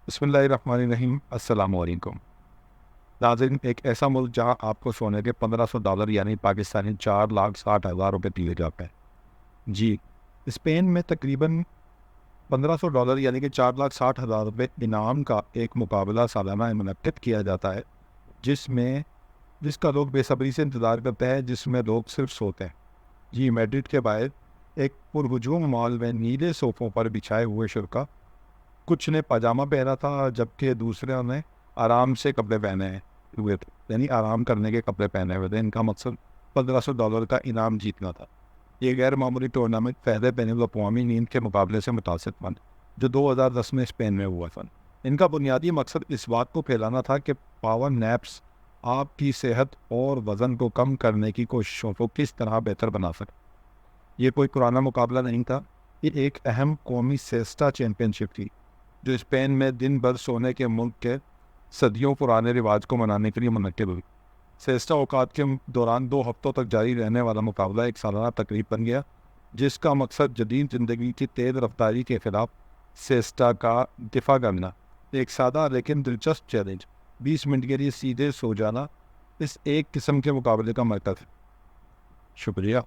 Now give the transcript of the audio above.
بسم اللہ الرحمن الرحیم۔ السلام علیکم ناظرین، ایک ایسا ملک جہاں آپ کو سونے کے $1500 یعنی پاکستانی 4,60,000 روپے دیے جاتے ہیں۔ جی، اسپین میں تقریباً $1500 یعنی کہ 4,60,000 روپے انعام کا ایک مقابلہ سالانہ منعقد کیا جاتا ہے، جس کا لوگ بے صبری سے انتظار کرتے ہیں، جس میں لوگ صرف سوتے ہیں۔ جی، میڈرڈ کے باہر ایک پرہجوم مال میں نیلے صوفوں پر بچھائے ہوئے شرکا، کچھ نے پاجامہ پہنا تھا جبکہ دوسرے نے آرام سے کپڑے پہنے ہوئے تھے، یعنی آرام کرنے کے کپڑے پہنے ہوئے تھے۔ ان کا مقصد $1500 کا انعام جیتنا تھا۔ یہ غیر معمولی ٹورنامنٹ پہلے بین الاقوامی نیند کے مقابلے سے متاثر تھا جو 2010 میں اسپین میں ہوا تھا۔ ان کا بنیادی مقصد اس بات کو پھیلانا تھا کہ پاور نیپس آپ کی صحت اور وزن کو کم کرنے کی کوششوں کو کس طرح بہتر بنا سکے۔ یہ کوئی پرانا مقابلہ نہیں تھا، یہ ایک اہم قومی سیسٹا چیمپئن شپ تھی جو اسپین میں دن بھر سونے کے ملک کے صدیوں پرانے رواج کو منانے کے لیے منعقد ہوئی۔ سیسٹا اوقات کے دوران 2 ہفتوں تک جاری رہنے والا مقابلہ ایک سالانہ تقریب بن گیا جس کا مقصد جدید زندگی کی تیز رفتاری کے خلاف سیسٹا کا دفاع کرنا۔ ایک سادہ لیکن دلچسپ چیلنج، 20 منٹ کے لیے سیدھے سو جانا، اس ایک قسم کے مقابلے کا مرکز ہے۔ شکریہ۔